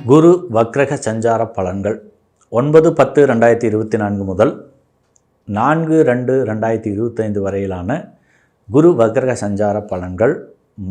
குரு வக்ரக சஞ்சார பலன்கள் 9-10-2024 முதல் 4-2-2025 வரையிலான குரு வக்ரக சஞ்சார பலன்கள்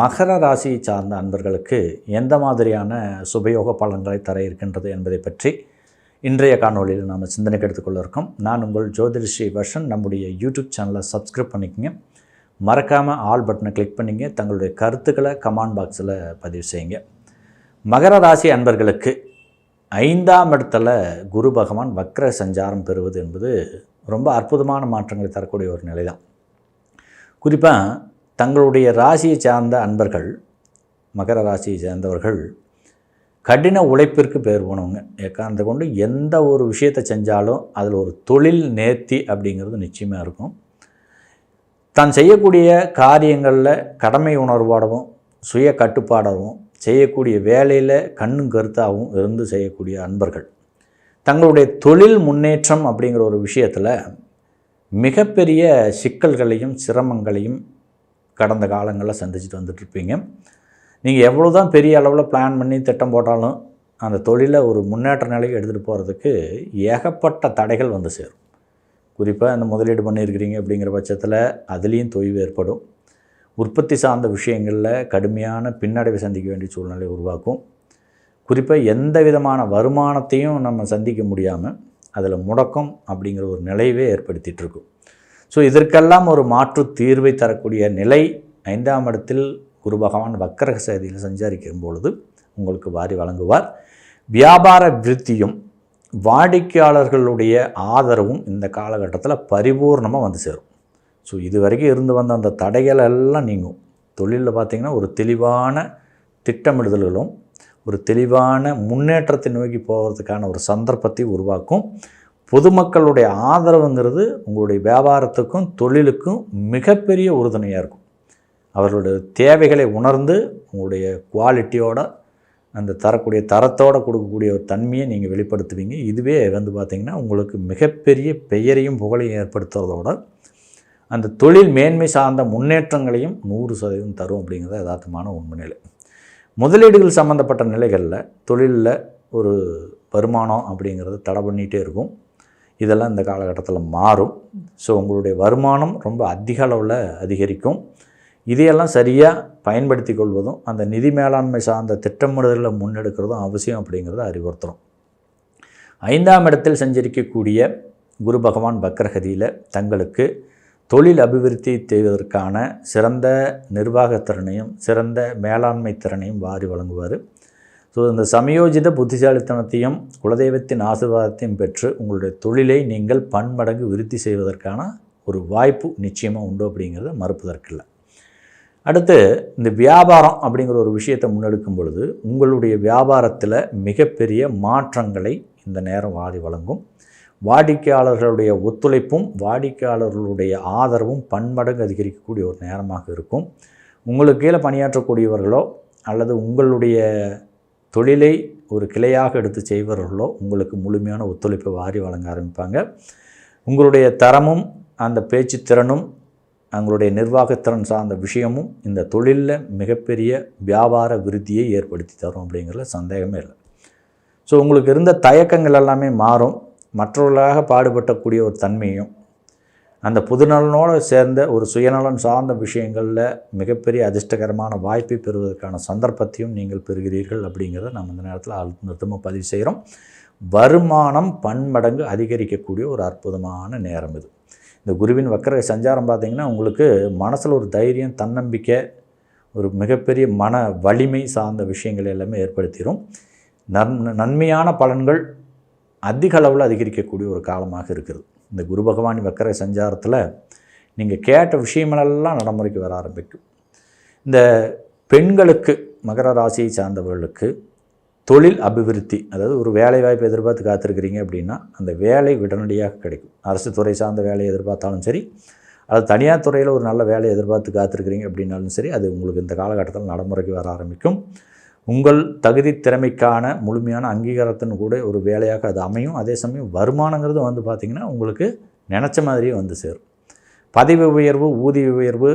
மகர ராசியை சார்ந்த அன்பர்களுக்கு எந்த மாதிரியான சுபயோக பலன்களை தர இருக்கின்றது என்பதை பற்றி இன்றைய காணொளியில் நாம் சிந்தனைக்கு எடுத்துக்கொள்ள இருக்கோம். நான் உங்கள் ஜோதிட ஸ்ரீ வர்ஷன். நம்முடைய யூடியூப் சேனலை சப்ஸ்கிரைப் பண்ணிக்கங்க, மறக்காமல் ஆல் பட்டனை கிளிக் பண்ணிங்க, தங்களுடைய கருத்துக்களை கமெண்ட் பாக்ஸில் பதிவு செய்யுங்க. மகர ராசி அன்பர்களுக்கு 5ஆம் இடத்துல குரு பகவான் வக்ர சஞ்சாரம் பெறுவது என்பது ரொம்ப அற்புதமான மாற்றங்களை தரக்கூடிய ஒரு நிலை தான். குறிப்பாக தங்களுடைய ராசியை சார்ந்த அன்பர்கள், மகர ராசியை சேர்ந்தவர்கள் கடின உழைப்பிற்கு பேர் போனவங்க. ஏற்காரணத்தை கொண்டு எந்த ஒரு விஷயத்தை செஞ்சாலும் அதில் ஒரு தொழில் நேர்த்தி அப்படிங்கிறது நிச்சயமாக இருக்கும். தான் செய்யக்கூடிய காரியங்களில் கடமை உணர்வோடவும் சுய கட்டுப்பாடாகவும் செய்யக்கூடிய வேலையில் கண்ணும் கருத்தாகவும் இருந்து செய்யக்கூடிய அன்பர்கள் தங்களுடைய தொழில் முன்னேற்றம் அப்படிங்கிற ஒரு விஷயத்தில் மிகப்பெரிய சிக்கல்களையும் சிரமங்களையும் கடந்த காலங்களில் சந்திச்சுட்டு வந்துட்டுருப்பீங்க. நீங்கள் எவ்வளோ தான் பெரிய அளவில் பிளான் பண்ணி திட்டம் போட்டாலும் அந்த தொழிலை ஒரு முன்னேற்ற நிலைக்கு எடுத்துகிட்டு போகிறதுக்கு ஏகப்பட்ட தடைகள் வந்து சேரும். குறிப்பாக அந்த முதலீடு பண்ணியிருக்கிறீங்க அப்படிங்கிற பட்சத்தில் அதுலேயும் தொய்வு ஏற்படும். உற்பத்தி சார்ந்த விஷயங்களில் கடுமையான பின்னடைவை சந்திக்க வேண்டிய சூழ்நிலை உருவாக்கும். குறிப்பாக எந்த விதமான வருமானத்தையும் நம்ம சந்திக்க முடியாமல் அதில் முடக்கம் அப்படிங்கிற ஒரு நிலையவே ஏற்படுத்திகிட்ருக்கும். ஸோ இதற்கெல்லாம் ஒரு மாற்று தீர்வை தரக்கூடிய நிலை 5ஆம் இடத்தில் குரு பகவான் வக்ர சேதியில் சஞ்சாரிக்கும் பொழுது உங்களுக்கு வாரி வழங்குவார். வியாபார விருத்தியும் வாடிக்கையாளர்களுடைய ஆதரவும் இந்த காலகட்டத்தில் பரிபூர்ணமாக வந்து சேரும். ஸோ இது வரைக்கும் இருந்து வந்த அந்த தடைகள் எல்லாம் நீங்கும். தொழிலில் பார்த்திங்கன்னா ஒரு தெளிவான திட்டமிடுதல்களும் ஒரு தெளிவான முன்னேற்றத்தை நோக்கி போகிறதுக்கான ஒரு சந்தர்ப்பத்தை உருவாக்கும். பொதுமக்களுடைய ஆதரவுங்கிறது உங்களுடைய வியாபாரத்துக்கும் தொழிலுக்கும் மிகப்பெரிய உறுதுணையாக இருக்கும். அவர்களுடைய தேவைகளை உணர்ந்து உங்களுடைய குவாலிட்டியோட அந்த தரக்கூடிய தரத்தோடு கொடுக்கக்கூடிய ஒரு தன்மையை நீங்கள் வெளிப்படுத்துவீங்க. இதுவே வந்து பார்த்திங்கன்னா உங்களுக்கு மிகப்பெரிய பெயரையும் புகழையும் ஏற்படுத்துவதோட அந்த தொழில் மேன்மை சார்ந்த முன்னேற்றங்களையும் 100% தரும் அப்படிங்கிறது யதார்த்தமான உண்மை நிலை. முதலீடுகள் சம்மந்தப்பட்ட நிலைகளில் தொழிலில் ஒரு வருமானம் அப்படிங்கிறது தடை பண்ணிகிட்டே இருக்கும். இதெல்லாம் இந்த காலகட்டத்தில் மாறும். ஸோ உங்களுடைய வருமானம் ரொம்ப அதிக அளவில் அதிகரிக்கும். இதையெல்லாம் சரியாக பயன்படுத்தி கொள்வதும் அந்த நிதி மேலாண்மை சார்ந்த திட்டமிடுதலில் முன்னெடுக்கிறதும் அவசியம் அப்படிங்கிறத அறிவுறுத்துகிறோம். 5ஆம் இடத்தில் சஞ்சரிக்கக்கூடிய குரு பகவான் வக்ரகதியில் தங்களுக்கு தொழில் அபிவிருத்தி செய்வதற்கான சிறந்த நிர்வாகத்திறனையும் சிறந்த மேலாண்மை திறனையும் வாரி வழங்குவார். ஸோ இந்த சமயோஜித புத்திசாலித்தனத்தையும் குலதெய்வத்தின் ஆசீர்வாதத்தையும் பெற்று உங்களுடைய தொழிலை நீங்கள் பன்மடங்கு விருத்தி செய்வதற்கான ஒரு வாய்ப்பு நிச்சயமாக உண்டு அப்படிங்கிறத மறுப்பதற்கில்லை. அடுத்து இந்த வியாபாரம் அப்படிங்கிற ஒரு விஷயத்தை முன்னெடுக்கும் பொழுது உங்களுடைய வியாபாரத்தில் மிகப்பெரிய மாற்றங்களை இந்த நேரம் வாரி வழங்கும். வாடிக்கையாளர்களுடைய ஒத்துழைப்பும் வாடிக்கையாளர்களுடைய ஆதரவும் பன்மடங்கு அதிகரிக்கக்கூடிய ஒரு நேரமாக இருக்கும். உங்களுக்கு கீழே பணியாற்றக்கூடியவர்களோ அல்லது உங்களுடைய தொழிலை ஒரு கிளையாக எடுத்து செய்பவர்களோ உங்களுக்கு முழுமையான ஒத்துழைப்பை வாரி வழங்க ஆரம்பிப்பாங்க. உங்களுடைய தரமும் அந்த பேச்சு திறனும் உங்களுடைய நிர்வாகத்திறன் சார்ந்த விஷயமும் இந்த தொழிலில் மிகப்பெரிய வியாபார விருத்தியை ஏற்படுத்தி தரும் அப்படிங்கிறதுல சந்தேகமே இல்லை. ஸோ உங்களுக்கு இருந்த தயக்கங்கள் எல்லாமே மாறும். மற்றவர்களாக பாடுபட்டக்கூடிய ஒரு தன்மையும் அந்த புதுநலனோடு சேர்ந்த ஒரு சுயநலன் சார்ந்த விஷயங்களில் மிகப்பெரிய அதிர்ஷ்டகரமான வாய்ப்பை பெறுவதற்கான சந்தர்ப்பத்தையும் நீங்கள் பெறுகிறீர்கள் அப்படிங்கிறத நம்ம இந்த நேரத்தில் அழுத்தமாக பதிவு செய்கிறோம். வருமானம் பன்மடங்கு அதிகரிக்கக்கூடிய ஒரு அற்புதமான நேரம் இது. இந்த குருவின் வக்ர சஞ்சாரம் பார்த்திங்கன்னா உங்களுக்கு மனசில் ஒரு தைரியம், தன்னம்பிக்கை, ஒரு மிகப்பெரிய மன வலிமை சார்ந்த விஷயங்கள் எல்லாமே ஏற்படுத்திடும். நன்மையான பலன்கள் அதிக அளவில் அதிகரிக்கக்கூடிய ஒரு காலமாக இருக்குது. இந்த குரு பகவான் வக்ர சஞ்சாரத்தில் நீங்கள் கேட்ட விஷயங்களெல்லாம் நடைமுறைக்கு வர ஆரம்பிக்கும். இந்த பெண்களுக்கு, மகர ராசியை சார்ந்தவர்களுக்கு தொழில் அபிவிருத்தி, அதாவது ஒரு வேலை வாய்ப்பு எதிர்பார்த்து காத்திருக்கிறீங்க அப்படின்னா அந்த வேலை உடனடியாக கிடைக்கும். அரசு துறை சார்ந்த வேலையை எதிர்பார்த்தாலும் சரி, அது தனியார் துறையில் ஒரு நல்ல வேலையை எதிர்பார்த்து காத்திருக்கிறீங்க அப்படின்னாலும் சரி, அது உங்களுக்கு இந்த காலகட்டத்தில் நடைமுறைக்கு வர ஆரம்பிக்கும். உங்கள் தகுதி திறமைக்கான முழுமையான அங்கீகாரத்தின் கூட ஒரு வேலையாக அது அமையும். அதே சமயம் வருமானங்கிறது வந்து பார்த்திங்கன்னா உங்களுக்கு நினச்ச மாதிரியே வந்து சேரும். பதவி உயர்வு, ஊதிய உயர்வு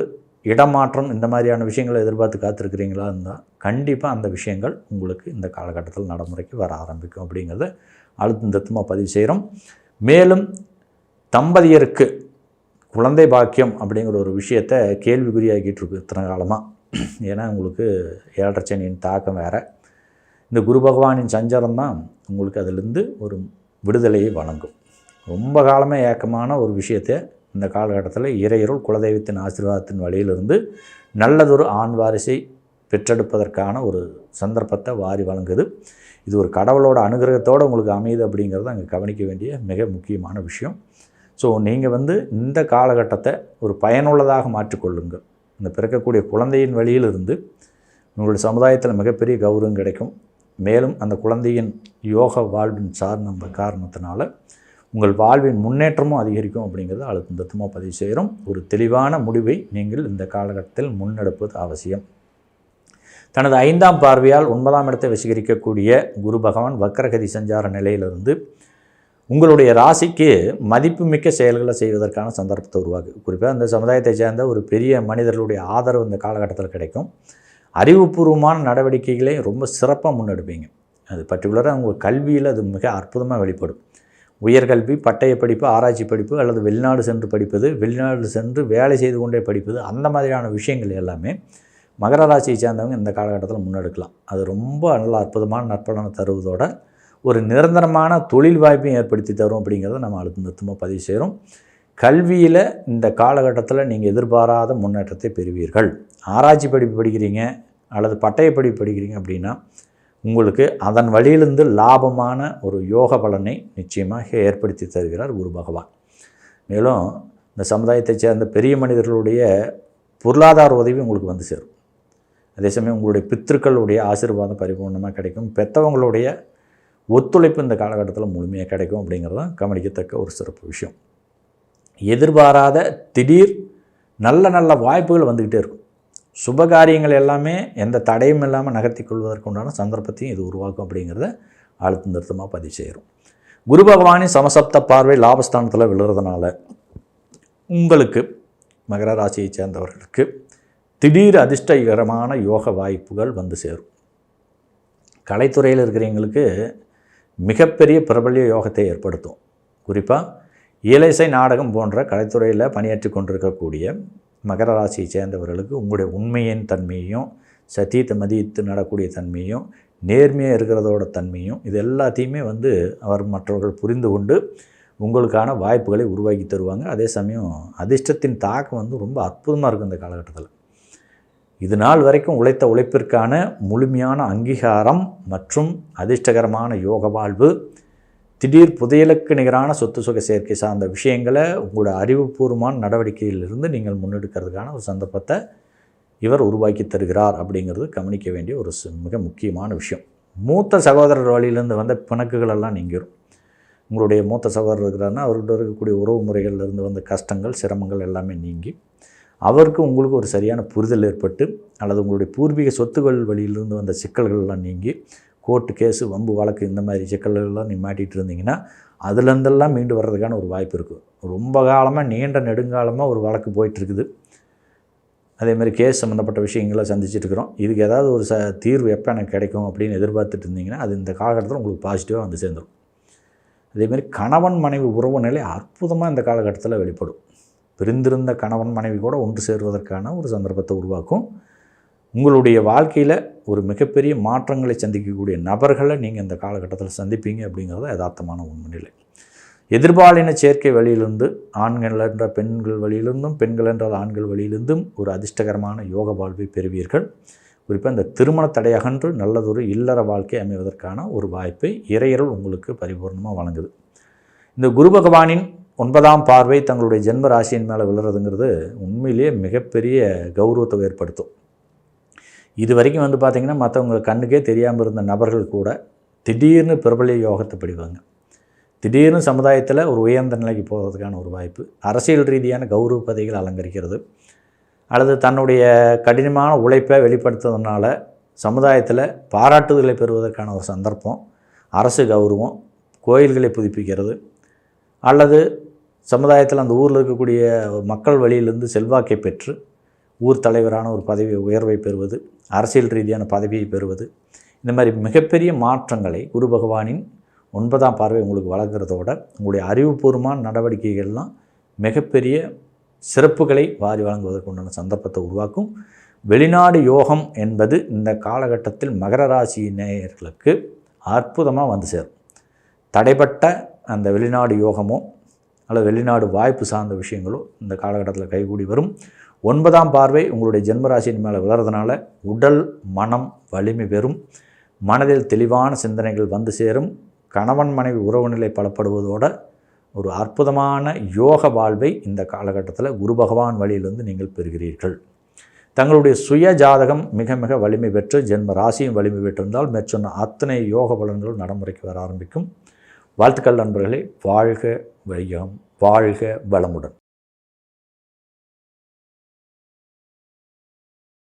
இடமாற்றம் இந்த மாதிரியான விஷயங்களை எதிர்பார்த்து காத்திருக்கிறீங்களா இருந்தால் கண்டிப்பாக அந்த விஷயங்கள் உங்களுக்கு இந்த காலகட்டத்தில் நடைமுறைக்கு வர ஆரம்பிக்கும் அப்படிங்கிறத அழுத்தமாக பதிவு செய்கிறோம். மேலும் தம்பதியருக்கு குழந்தை பாக்கியம் அப்படிங்கிற ஒரு விஷயத்தை கேள்விக்குறியாக்கிட்டு இருக்கு இத்தனை காலமாக. ஏன்னா உங்களுக்கு 7.5 சனியின் தாக்கம் வேறு, இந்த குரு பகவானின் சஞ்சாரம் தான் உங்களுக்கு அதிலிருந்து ஒரு விடுதலையை வழங்கும். ரொம்ப காலமே ஏக்கமான ஒரு விஷயத்தை இந்த காலகட்டத்தில் இறையருள் குலதெய்வத்தின் ஆசீர்வாதத்தின் வழியிலிருந்து நல்லதொரு ஆண் வாரிசை பெற்றெடுப்பதற்கான ஒரு சந்தர்ப்பத்தை வாரி வழங்குது. இது ஒரு கடவுளோட அனுகிரகத்தோடு உங்களுக்கு அமையுது அப்படிங்கிறது அங்கே கவனிக்க வேண்டிய மிக முக்கியமான விஷயம். ஸோ நீங்கள் இந்த காலகட்டத்தை ஒரு பயனுள்ளதாக மாற்றிக்கொள்ளுங்கள். இந்த பிறக்கக்கூடிய குழந்தையின் வழியிலிருந்து உங்களுடைய சமுதாயத்தில் மிகப்பெரிய கௌரவம் கிடைக்கும். மேலும் அந்த குழந்தையின் யோக வாழ்வின் சார்ந்த காரணத்தினால உங்கள் வாழ்வின் முன்னேற்றமும் அதிகரிக்கும் அப்படிங்கிறத அழுத்தமாக பதிவு செய்கிறோம். ஒரு தெளிவான முடிவை நீங்கள் இந்த காலகட்டத்தில் முன்னெடுப்பது அவசியம். தனது 5ஆம் பார்வையால் 9ஆம் இடத்தை வசீகரிக்கக்கூடிய குரு பகவான் வக்ரகதி சஞ்சார நிலையிலிருந்து உங்களுடைய ராசிக்கு மதிப்புமிக்க செயல்களை செய்வதற்கான சந்தர்ப்பத்தை உருவாக்கு. குறிப்பாக அந்த சமுதாயத்தை சேர்ந்த ஒரு பெரிய மனிதர்களுடைய ஆதரவு இந்த காலகட்டத்தில் கிடைக்கும். அறிவுபூர்வமான நடவடிக்கைகளை ரொம்ப சிறப்பாக முன்னெடுப்பீங்க. அது பர்டிகுலராக உங்கள் கல்வியில் அது மிக அற்புதமாக வெளிப்படும். உயர்கல்வி, பட்டய படிப்பு, ஆராய்ச்சி படிப்பு அல்லது வெளிநாடு சென்று படிப்பது, வெளிநாடு சென்று வேலை செய்து கொண்டே படிப்பது, அந்த மாதிரியான விஷயங்கள் எல்லாமே மகர ராசியை சேர்ந்தவங்க இந்த காலகட்டத்தில் முன்னெடுக்கலாம். அது ரொம்ப நல்ல அற்புதமான நற்பலனை தருவதோட ஒரு நிரந்தரமான தொழில் வாய்ப்பையும் ஏற்படுத்தி தரும் அப்படிங்கிறத நம்ம அழுத்தமாக பதிவு செய்கிறோம். கல்வியில் இந்த காலகட்டத்தில் நீங்கள் எதிர்பாராத முன்னேற்றத்தை பெறுவீர்கள். ஆராய்ச்சி படிப்பு படிக்கிறீங்க அல்லது பட்டய படிப்பு படிக்கிறீங்க அப்படின்னா உங்களுக்கு அதன் வழியிலிருந்து லாபமான ஒரு யோக பலனை நிச்சயமாக ஏற்படுத்தி தருகிறார் குரு பகவான். மேலும் இந்த சமுதாயத்தை சேர்ந்த பெரிய மனிதர்களுடைய பொருளாதார உதவி உங்களுக்கு வந்து சேரும். அதே சமயம் உங்களுடைய பித்திருக்களுடைய ஆசீர்வாதம் பரிபூர்ணமாக கிடைக்கும். பெற்றவங்களுடைய ஒத்துழைப்பு இந்த காலகட்டத்தில் முழுமையாக கிடைக்கும் அப்படிங்கிறது தான் கவனிக்கத்தக்க ஒரு சிறப்பு விஷயம். எதிர்பாராத திடீர் நல்ல நல்ல வாய்ப்புகள் வந்துக்கிட்டே இருக்கும். சுபகாரியங்கள் எல்லாமே எந்த தடையும் இல்லாமல் நகர்த்தி கொள்வதற்கு உண்டான சந்தர்ப்பத்தையும் இது உருவாக்கும் அப்படிங்கிறத அழுத்தமாக பதிவு செய்கிறோம். குரு பகவானின் சமசப்த பார்வை லாபஸ்தானத்தில் விழுறதுனால உங்களுக்கு மகர ராசியை சேர்ந்தவர்களுக்கு திடீர் அதிர்ஷ்டகரமான யோக வாய்ப்புகள் வந்து சேரும். கலைத்துறையில் இருக்கிறவங்களுக்கு மிகப்பெரிய பிரபல்ய யோகத்தை ஏற்படுத்தும். குறிப்பாக இயலிசை நாடகம் போன்ற கலைத்துறையில் பணியாற்றி கொண்டிருக்கக்கூடிய மகர ராசியை சேர்ந்தவர்களுக்கு உங்களுடைய உண்மையின் தன்மையும், சத்தியத்தை மதித்து நடக்கூடிய தன்மையும், நேர்மையாக இருக்கிறதோட தன்மையும், இது எல்லாத்தையுமே அவர் மற்றவர்கள் புரிந்து கொண்டு உங்களுக்கான வாய்ப்புகளை உருவாக்கி தருவாங்க. அதே சமயம் அதிர்ஷ்டத்தின் தாக்கம் ரொம்ப அற்புதமாக இருக்கும் இந்த காலகட்டத்தில். இது நாள் வரைக்கும் உழைத்த உழைப்பிற்கான முழுமையான அங்கீகாரம் மற்றும் அதிர்ஷ்டகரமான யோக வாழ்வு, திடீர் புதையலுக்கு நிகரான சொத்து சுக சேர்க்கை சார்ந்த விஷயங்களை உங்களோட அறிவுபூர்வமான நடவடிக்கையிலிருந்து நீங்கள் முன்னெடுக்கிறதுக்கான ஒரு சந்தர்ப்பத்தை இவர் உருவாக்கி தருகிறார் அப்படிங்கிறது கவனிக்க வேண்டிய ஒரு மிக முக்கியமான விஷயம். மூத்த சகோதரர் வழியிலேருந்து வந்த பிணக்குகள் எல்லாம் நீங்கிடும். உங்களுடைய மூத்த சகோதரர் இருக்கிறாருன்னா அவர்கிட்ட இருக்கக்கூடிய உறவு முறைகளிலிருந்து வந்த கஷ்டங்கள், சிரமங்கள் எல்லாமே நீங்கி அவருக்கு உங்களுக்கு ஒரு சரியான புரிதல் ஏற்பட்டு அல்லது உங்களுடைய பூர்வீக சொத்துக்கள் வழியிலிருந்து வந்த சிக்கல்கள்லாம் நீங்கி கோர்ட்டு கேஸு, வம்பு வழக்கு இந்த மாதிரி சிக்கல்கள்லாம் நீ மாட்டிகிட்டு இருந்தீங்கன்னா அதுலேருந்தெல்லாம் மீண்டு வர்றதுக்கான ஒரு வாய்ப்பு இருக்குது. ரொம்ப காலமாக நீண்ட நெடுங்காலமாக ஒரு வழக்கு போயிட்டுருக்குது. அதேமாதிரி கேஸ் சம்மந்தப்பட்ட விஷயங்களை சந்திச்சிட்ருக்கிறோம். இதுக்கு ஏதாவது ஒரு தீர்வு எப்போ எனக்கு கிடைக்கும் அப்படின்னு எதிர்பார்த்துட்டு இருந்தீங்கன்னா அது இந்த காலகட்டத்தில் உங்களுக்கு பாசிட்டிவாக வந்து சேர்ந்துடும். அதேமாதிரி கணவன் மனைவி உறவு நிலை அற்புதமாக இந்த காலகட்டத்தில் வெளிப்படும். பிரிந்திருந்த கணவன் மனைவி கூட ஒன்று சேருவதற்கான ஒரு சந்தர்ப்பத்தை உருவாக்கும். உங்களுடைய வாழ்க்கையில் ஒரு மிகப்பெரிய மாற்றங்களை சந்திக்கக்கூடிய நபர்களை நீங்கள் இந்த காலகட்டத்தில் சந்திப்பீங்க அப்படிங்கிறது யதார்த்தமான உண்மைநிலை. எதிர்பாலின சேர்க்கை வழியிலிருந்து ஆண்கள் என்ற பெண்கள் வழியிலிருந்தும், பெண்கள் என்றால் ஆண்கள் வழியிலிருந்தும் ஒரு அதிர்ஷ்டகரமான யோக வாழ்வை பெறுவீர்கள். குறிப்பாக இந்த திருமண தடையகன்று நல்லதொரு இல்லற வாழ்க்கை அமைவதற்கான ஒரு வாய்ப்பை இறையருள் உங்களுக்கு பரிபூர்ணமாக வழங்குது. இந்த குரு பகவானின் 9ஆம் பார்வை தங்களுடைய ஜென்ம ராசியின் மேலே விழுறதுங்கிறது உண்மையிலேயே மிகப்பெரிய கௌரவத்தை ஏற்படுத்தும். இது வரைக்கும் பார்த்திங்கன்னா மற்றவங்க கண்ணுக்கே தெரியாமல் இருந்த நபர்கள் கூட திடீர்னு பிரபல்ய யோகத்தை படிவாங்க. திடீர்னு சமுதாயத்தில் ஒரு உயர்ந்த நிலைக்கு போகிறதுக்கான ஒரு வாய்ப்பு, அரசியல் ரீதியான கௌரவ பதவிகள் அலங்கரிக்கிறது அல்லது தன்னுடைய கடினமான உழைப்பை வெளிப்படுத்துறதுனால சமுதாயத்தில் பாராட்டுதலை பெறுவதற்கான ஒரு சந்தர்ப்பம், அரசு கௌரவம், கோயில்களை புதுப்பிக்கிறது அல்லது சமுதாயத்தில் அந்த ஊரில் இருக்கக்கூடிய மக்கள் வழியிலிருந்து செல்வாக்கை பெற்று ஊர் தலைவரான ஒரு பதவி உயர்வை பெறுவது, அரசியல் ரீதியான பதவியை பெறுவது, இந்த மாதிரி மிகப்பெரிய மாற்றங்களை குரு பகவானின் 9ஆம் பார்வை உங்களுக்கு வழங்குறதோட உங்களுடைய அறிவுபூர்வமான நடவடிக்கைகள்லாம் மிகப்பெரிய சிறப்புகளை வாரி வழங்குவதற்கு உண்டான சந்தர்ப்பத்தை உருவாக்கும். வெளிநாடு யோகம் என்பது இந்த காலகட்டத்தில் மகர ராசி நேயர்களுக்கு அற்புதமாக வந்து சேரும். தடைப்பட்ட அந்த வெளிநாடு யோகமோ அல்லது வெளிநாடு வாய்ப்பு சார்ந்த விஷயங்களோ இந்த காலகட்டத்தில் கைகூடி வரும். 9ஆம் பார்வை உங்களுடைய ஜென்மராசியின் மேலே விழுறதுனால உடல் மனம் வலிமை பெறும். மனதில் தெளிவான சிந்தனைகள் வந்து சேரும். கணவன் மனைவி உறவு நிலை பலப்படுவதோடு ஒரு அற்புதமான யோக வாழ்வை இந்த காலகட்டத்தில் குரு பகவான் வழியிலிருந்து நீங்கள் பெறுகிறீர்கள். தங்களுடைய சுய ஜாதகம் மிக மிக வலிமை பெற்று ஜென்ம ராசியும் வலிமை பெற்றிருந்தால் மேற்சொன்ன அத்தனை யோக பலன்களும் நடைமுறைக்கு வர ஆரம்பிக்கும். வாழ்த்துக்கள் நண்பர்களே. வாழ்க வையம், வாழ்க வளமுடன்.